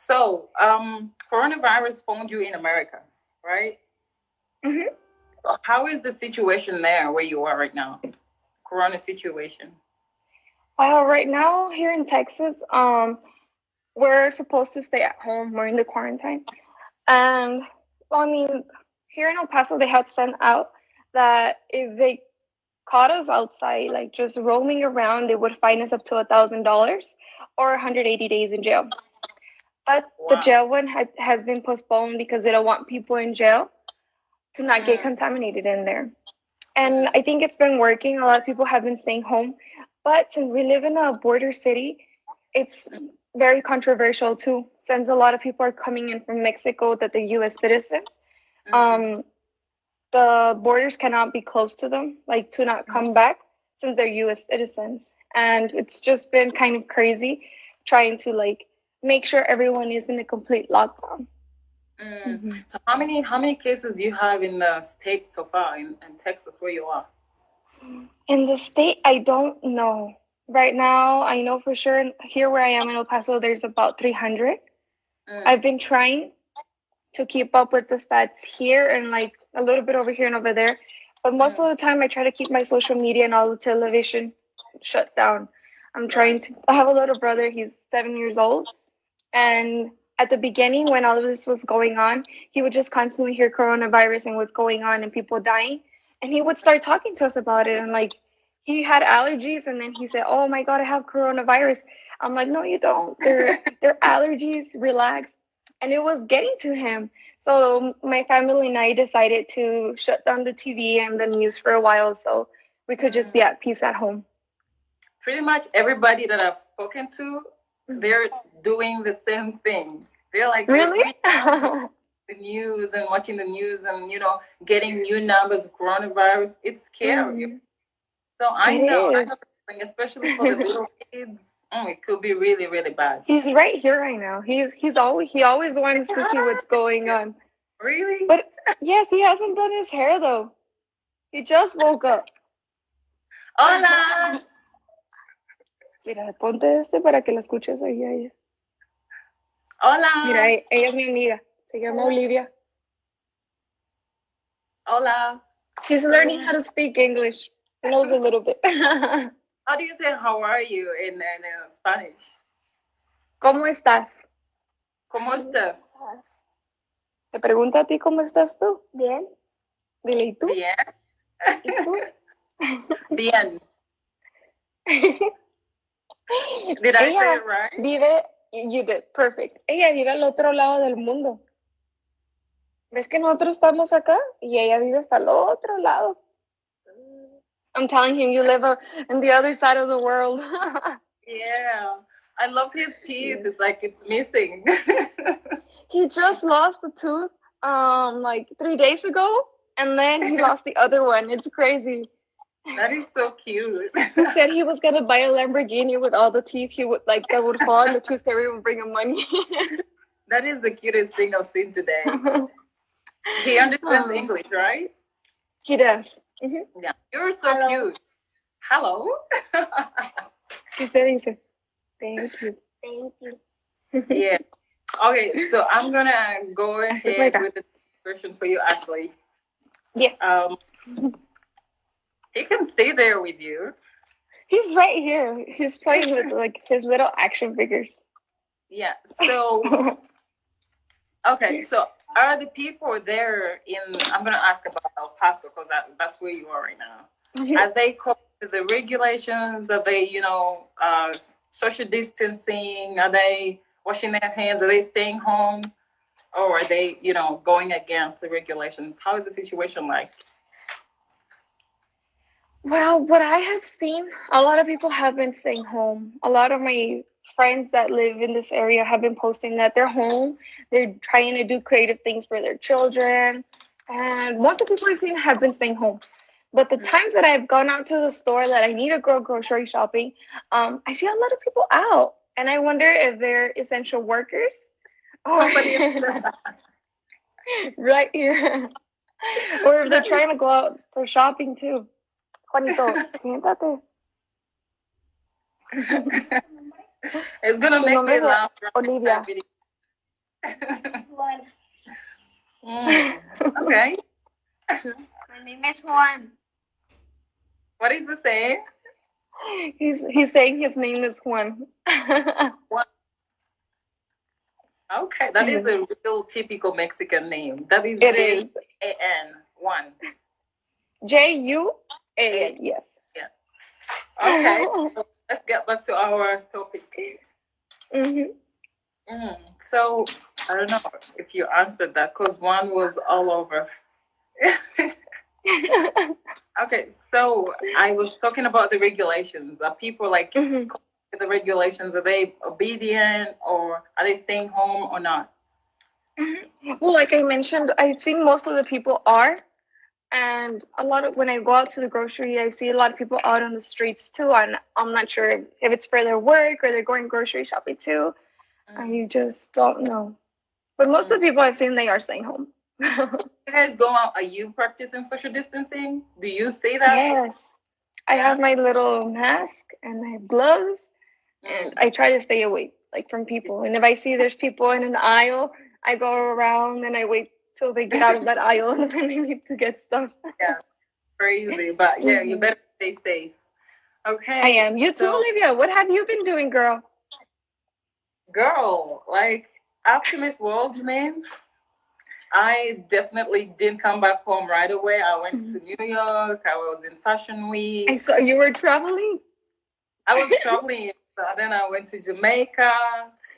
So, coronavirus found you in America, right? Hmm. So how is the situation there where you are right now? Corona situation. Well, right now here in Texas, we're supposed to stay at home. We're in the quarantine, and well, I mean, here in El Paso, they had sent out that if they caught us outside, like just roaming around, they would fine us up to $1,000 or 180 days in jail. But the Wow. jail one has been postponed because they don't want people in jail to not get Mm, contaminated in there. And mm, I think it's been working. A lot of people have been staying home. But since we live in a border city, it's very controversial too, since a lot of people are coming in from Mexico that they're US citizens. mm, Um, the borders cannot be close to them, like to not mm, come back since they're US citizens. And it's just been kind of crazy trying to like make sure everyone is in a complete lockdown. mm. Hmm. So how many cases do you have in the state so far in Texas where you are? In the state, I don't know. Right now, I know for sure here where I am in El Paso, there's about 300. I've Mm, been trying to keep up with the stats here and like a little bit over here and over there. But most of mm, the time, I try to keep my social media and all the television shut down. I'm trying right. to. I have a little brother. He's 7 years old, and at the beginning, when all of this was going on, he would just constantly hear coronavirus and what's going on and people dying, and he would start talking to us about it. And like, he had allergies, and then he said, "Oh my God, I have coronavirus." I'm like, "No, you don't. They're allergies. Relax." And it was getting to him. So my family and I decided to shut down the TV and the news for a while, so we could just Mm. be at peace at home. Pretty much everybody that I've spoken to, Mhm. they're doing the same thing. They're like Really? we have the news and watching the news and getting new numbers of coronavirus. It's scary. Mhm. So I It know, is. especially for the little kids, it could be really, really bad. He's right here right now. He always wants to see what's going on. Really? But yes, he hasn't done his hair though. He just woke up. Hola! Mira, ponte este para que la escuches ahí a ella. Mira, Hola! ella es mi amiga. Se llama Olivia. Hola! He's learning how to speak English. He knows a little bit. How do you say how are you in Spanish? ¿Cómo estás? ¿Cómo estás? Te pregunta a ti cómo estás tú. Bien. Dile, ¿y tú? Bien. ¿Y tú? Bien. Did I say Ella it right? vive, you did, perfect. Ella vive al otro lado del mundo. ¿Ves que nosotros estamos acá? Y ella vive hasta el otro lado. I'm telling him, you live on the other side of the world. Yeah. I love his teeth. Yes. It's like it's missing. He just lost a tooth, like 3 days ago, and then he lost the other one. It's crazy. That is so cute. He said he was gonna buy a Lamborghini with all the teeth he would like that would fall, and the tooth fairy would bring him money. That is the cutest thing I've seen today. He understands Oh, English, right? he does. Mhm. Yeah. You're so Hello. cute. Hello. ¿Qué se dice? Thank you. Thank you. Yeah. Okay, so I'm gonna go Esta es por ahead acá. with the question for you, Ashley. Yeah. Um, he can stay there with you. He's right here. He's playing with like his little action figures. Yeah. So okay, so are the people there in? I'm gonna ask about El Paso because that's where you are right now. Are they coping with the regulations? Are they, social distancing? Are they washing their hands? Are they staying home? Or are they, going against the regulations? How is the situation like? Well, what I have seen, a lot of people have been staying home. A lot of my friends that live in this area have been posting that they're home. They're trying to do creative things for their children. And most of the people I've seen have been staying home. But the times that I've gone out to the store that I need to go grocery shopping, I see a lot of people out. And I wonder if they're essential workers or Somebody else. right here. Or if they're trying to go out for shopping too. Juanito, siéntate. It's gonna Su make nombre me es laugh. Olivia. Juan. Okay. My name is Juan. What is the saying? He's saying his name is Juan. What? Okay, that is a real typical Mexican name. That is It J is A N one. Jua. Yes. Yeah. Okay. So let's get back to our topic. Mhm. So I don't know if you answered that because one was all over. Okay, so I was talking about the regulations. Are people like Mhm. the regulations? Are they obedient or are they staying home or not? Well, like I mentioned, I've seen most of the people are, and a lot of when I go out to the grocery, I see a lot of people out on the streets too. And I'm not sure if it's for their work or they're going grocery shopping too. I just don't know. But most of the people I've seen, they are staying home. You guys go out? Are you practicing social distancing? Do you say that? Yes, I Yeah. have my little mask and my gloves, and I try to stay away like from people. And if I see there's people in an aisle, I go around and I wait till they get out of that aisle and then I need to get stuff. Yeah, crazy. But yeah, you Mhm. better stay safe. Okay. I am. You too, So, Olivia. What have you been doing, girl? girl, like after Miss World, man, I definitely didn't come back home right away. I went to New York. I was in Fashion I Week. saw you were traveling. I was traveling. Then I went to Jamaica.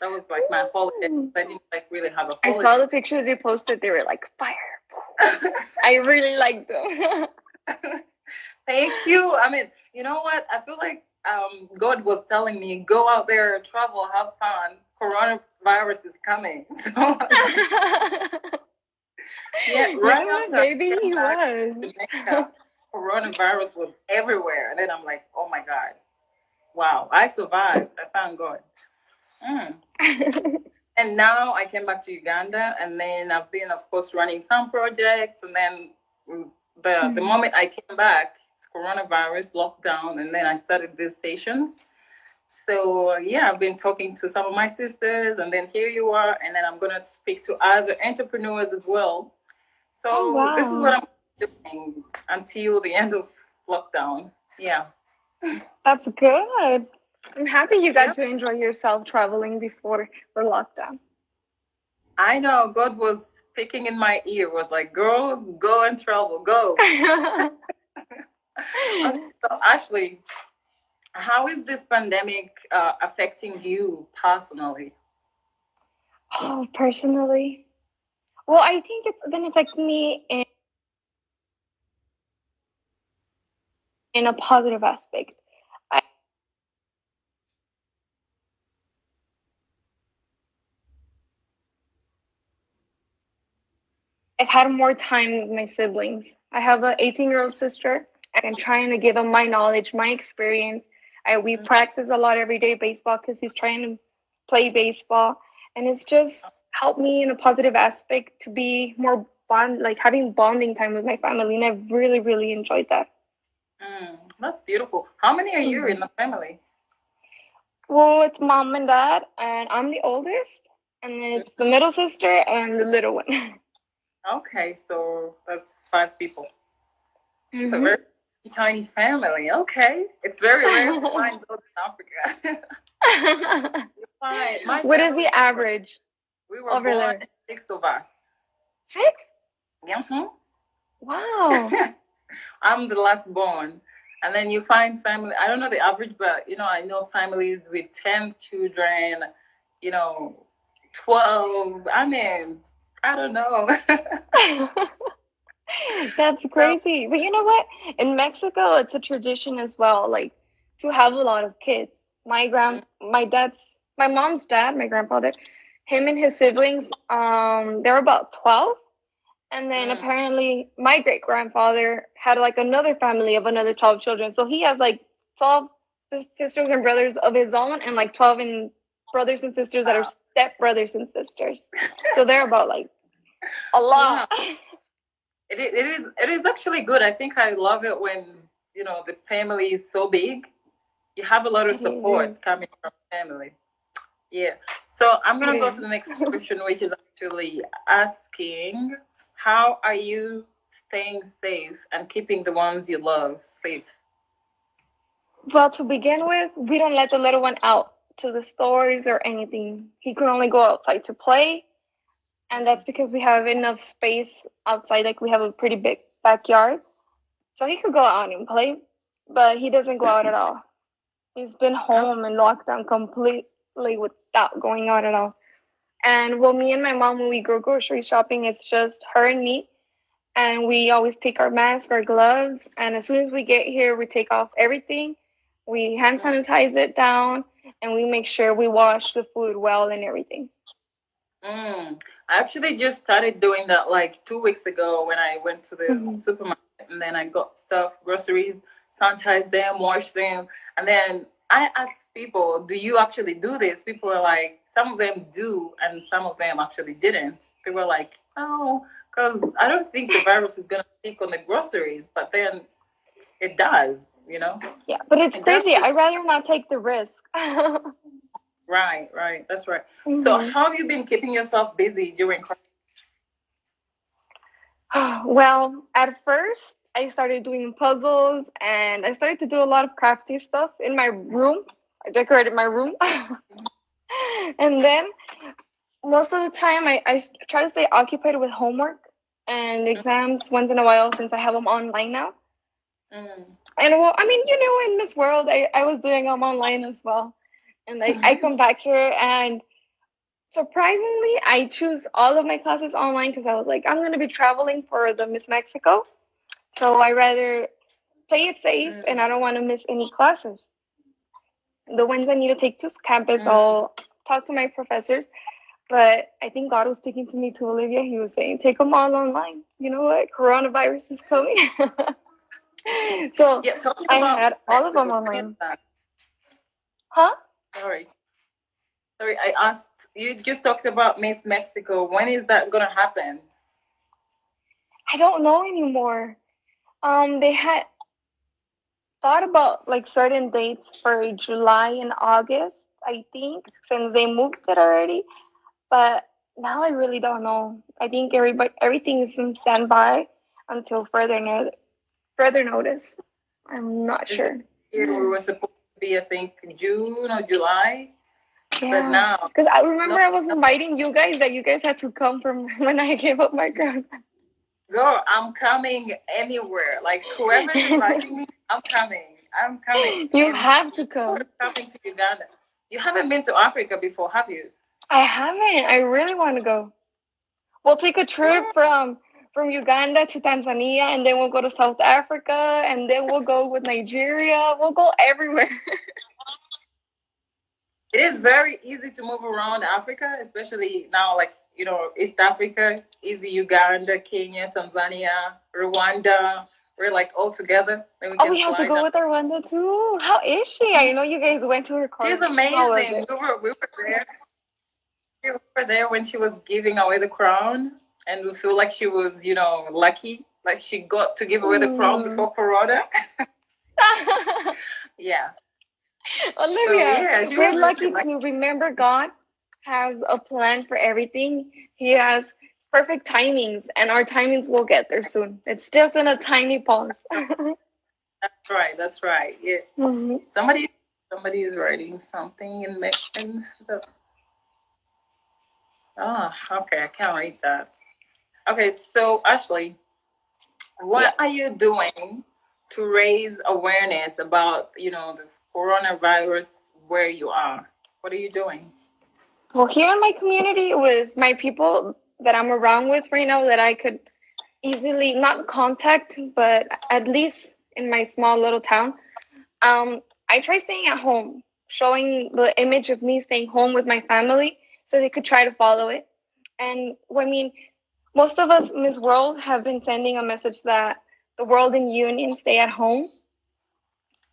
That was like my holiday. I didn't like really have a I saw holiday. the pictures you posted. They were like fire. I really liked them. Thank you. I mean, you know what? I feel like God was telling me, go out there, travel, have fun. Coronavirus is coming. So yeah, You right know what? after I Maybe came he back was. to Jamaica, coronavirus was everywhere. And then I'm like, oh my God. Wow, I survived. I thank God. Mm. And now I came back to Uganda, and then I've been, of course, running some projects. And then the moment I came back, coronavirus lockdown, and then I started these stations. So yeah, I've been talking to some of my sisters, and then here you are, and then I'm gonna speak to other entrepreneurs as well. Oh So this is what wow, I'm doing until the end of lockdown. Yeah. that's good. I'm happy you got Yeah. to enjoy yourself traveling before the lockdown. I know God was speaking in my ear, was like, girl, go and travel, go. Okay, so Ashley, how is this pandemic affecting you personally? Oh, personally, well, I think it's been affecting me in a positive aspect. I, I've had more time with my siblings. I have an 18-year-old sister, and I'm trying to give him my knowledge, my experience. We practice a lot every day baseball because he's trying to play baseball, and it's just helped me in a positive aspect to be more like having bonding time with my family, and I've really, really enjoyed that. That's beautiful. How many are you in Mhm. the family? Well, it's mom and dad, and I'm the oldest, and then it's the middle sister and the little one. Okay, so that's 5 people. It's a Hmm. very tiny family. Okay, it's very rare to find those in Africa. You find my What is family. the average We were over born there? 6 of us. 6? Yeah. Wow. I'm the last born. And then you find family, I don't know the average, but I know families with 10 children, you know, 12. I mean, I don't know. That's So, crazy. But you know what? In Mexico, it's a tradition as well, like to have a lot of kids. My mom's dad, my grandfather, him and his siblings, they're about 12. And then mm, apparently my great grandfather had like another family of another 12 children. So he has like 12 sisters and brothers of his own and like 12 brothers and sisters that are wow. step brothers and sisters. So they're about like a Wow. lot. It is actually good. I think I love it when, the family is so big. You have a lot of It is. support coming from family. Yeah. So I'm It gonna go to is. the next question, which is actually asking, how are you staying safe and keeping the ones you love safe? Well, to begin with, we don't let the little one out to the stores or anything. He could only go outside to play, and that's because we have enough space outside. Like we have a pretty big backyard, so he could go out and play, but he doesn't go out at all. He's been Oh, home and locked down completely without going out at all. And well, me and my mom, when we go grocery shopping, it's just her and me. And we always take our mask, our gloves, and as soon as we get here, we take off everything. We hand sanitize it down, and we make sure we wash the food well and everything. I actually just started doing that like 2 weeks ago when I went to the Mm-hmm. supermarket and then I got stuff, groceries, sanitize them, wash them. And then I asked people, do you actually do this? People were like, some of them do, and some of them actually didn't. They were like, oh, because I don't think the virus is going to stick on the groceries, but then it does, you know? Yeah, but it's It does. crazy. I'd rather not take the risk. Right, right. That's right. So, Hmm. how have you been keeping yourself busy during Well, at first, I started doing puzzles and I started to do a lot of crafty stuff in my room. I decorated my room. And then most of the time, I try to stay occupied with homework and exams once in a while since I have them online now. quarantine? And well, I mean, in Miss World, I was doing them online as well. And I come back here and surprisingly, I choose all of my classes online because I was like, I'm going to be traveling for the Miss Mexico. So I rather play it safe and I don't want to miss any classes. The ones I need to take to campus, I'll talk to my professors. But I think God was speaking to me to Olivia. He was saying, take them all online. You know what? Coronavirus is coming. So Yeah, talking I about had all of them Mexico, when is online. that? Huh? Sorry. Sorry, I asked, you just talked about Miss Mexico. When is that going to happen? I don't know anymore. They had thought about like certain dates for July and August, I think, since they moved it already. But now I really don't know. I think everything is in standby until further notice. I'm not Is this sure. year we were supposed to be, I think, June or July? But Yeah, now, because I no, remember I was no. inviting you guys that you guys had to come from when I gave up my ground. Girl, I'm coming anywhere. Like, whoever's inviting me, I'm coming. I'm coming. You And have to you're come. coming to Uganda. You haven't been to Africa before, have you? I haven't. I really want to go. We'll take a trip Girl, from Uganda to Tanzania, and then we'll go to South Africa, and then we'll go with Nigeria. We'll go everywhere. it is very easy to move around Africa, especially now, like, East Africa, easy Uganda, Kenya, Tanzania, Rwanda. We're like all together. Then we Oh, can we have to fly go down. with our Rwanda too. How is she? I know you guys went to her She's coronation. How was amazing. it? We were there. We were there when she was giving away the crown, and we feel like she was, lucky. Like she got to give away the crown Mm. before Corona. Yeah. So Olivia, yeah, she we're was really lucky lucky. to remember God has a plan for everything. He has perfect timings, and our timings will get there soon. It's just in a tiny pause. That's right. That's right. Yeah. Mhm. Somebody, somebody is writing something in the. Oh, okay. I can't read that. Okay, so Ashley, Yeah. what are you doing to raise awareness about, the coronavirus where you are? What are you doing? Well, here in my community, with my people that I'm around with right now, that I could easily not contact, but at least in my small little town, I try staying at home, showing the image of me staying home with my family, so they could try to follow it. And I mean, most of us, Miss World, have been sending a message that the world in union, stay at home,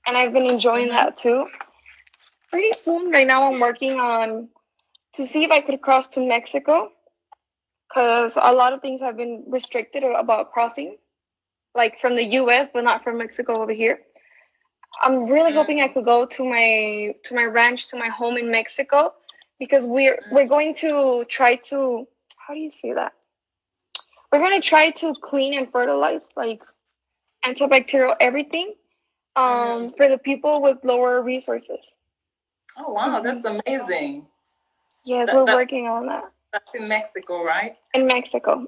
and I've been enjoying Mm-hmm. that too. Pretty soon, right now, I'm working on to see if I could cross to Mexico because a lot of things have been restricted about crossing, like from the U.S., but not from Mexico over here. I'm really hoping I Mm-hmm. could go to my ranch, to my home in Mexico, because we're going to try to, how do you say that? We're going to try to clean and fertilize, like antibacterial everything, for the people with lower resources. Oh wow, that's amazing. Yes, That, we're that working on that that's in Mexico, right? in Mexico.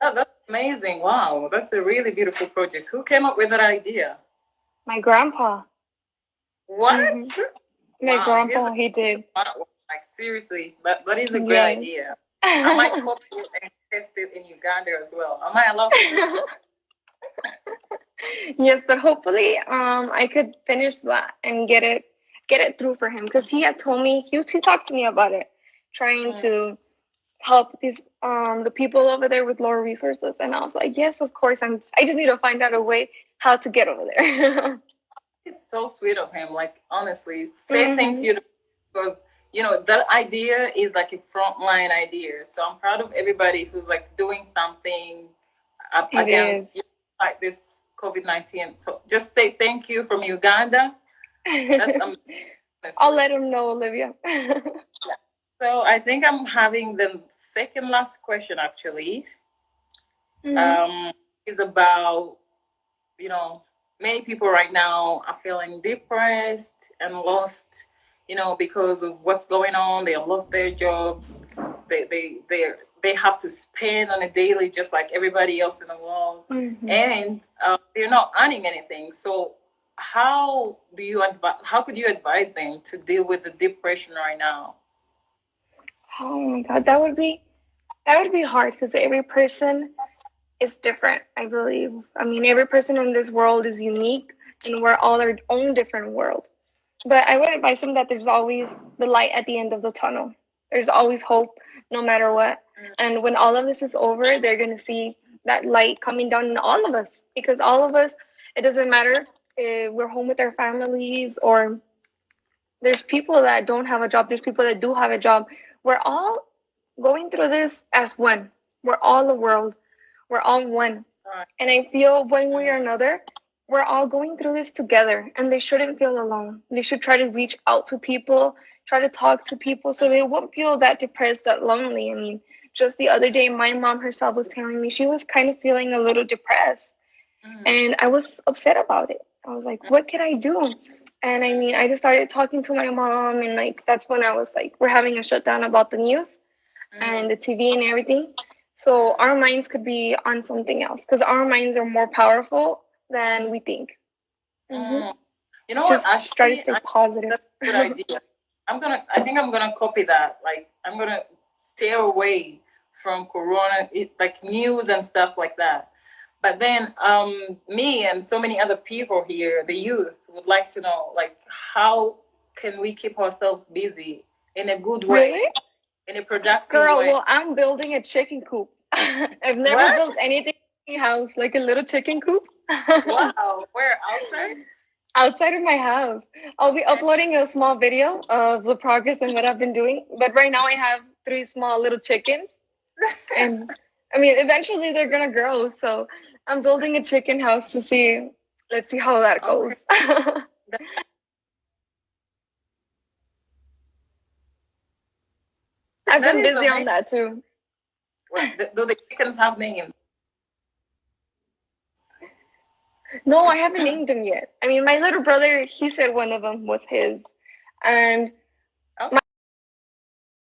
That's amazing. Wow, that's a really beautiful project. Who came up with that idea? My grandpa. What? My Wow, grandpa, he did. like seriously, that is a great Yes. idea. I might copy it and test it in Uganda as well. Am I allowed to? Yes, but hopefully, I could finish that and get it through for him, because he had told me, he talked to me about it, trying to help these the people over there with lower resources, and I was like, yes, of course. I just need to find out a way how to get over there. It's so sweet of him. Like honestly, say thank you because that idea is like a frontline idea. So I'm proud of everybody who's like doing something It against is. like this COVID-19. So just say thank you from Uganda. That's amazing. I'll let him know, Olivia. So I think I'm having the second last question actually. Is about many people right now are feeling depressed and lost, because of what's going on. They have lost their jobs. They have to spend on a daily just like everybody else in the world, and they're not earning anything. So how could you advise them to deal with the depression right now? Oh my God, that would be hard, because every person is different, I believe. I mean, every person in this world is unique, and we're all our own different world. But I would advise them that there's always the light at the end of the tunnel. There's always hope, no matter what. And when all of this is over, they're going to see that light coming down in all of us. Because all of us, it doesn't matter if we're home with our families, or there's people that don't have a job, there's people that do have a job. We're all going through this as one. We're all the world. We're all one. And I feel one way or another, we're all going through this together, and they shouldn't feel alone. They should try to reach out to people, try to talk to people, so they won't feel that depressed, that lonely. I mean, just the other day, my mom herself was telling me she was kind of feeling a little depressed. And I was upset about it. I was like, what can I do? And I mean, I just started talking to my mom, and like, that's when I was like, we're having a shutdown about the news and the TV and everything. So our minds could be on something else, because our minds are more powerful than we think. You know what? Just try to stay positive. That's a good idea. I think I'm gonna copy that. Like, I'm gonna stay away from Corona, like news and stuff like that. But then, me and so many other people here, the youth, would like to know, like, how can we keep ourselves busy in a good way, Really? in a productive Girl, way? well, I'm building a chicken coop. I've never built anything in my house, like a little chicken coop. Wow, where outside? Outside of my house. I'll be uploading a small video of the progress and what I've been doing. But right now I have 3 small little chickens. And I mean, eventually they're gonna grow. So I'm building a chicken house to see. Let's see how that goes. I've been busy on that too. Do the chickens have names? No, I haven't named them yet. I mean, my little brother, he said one of them was his. And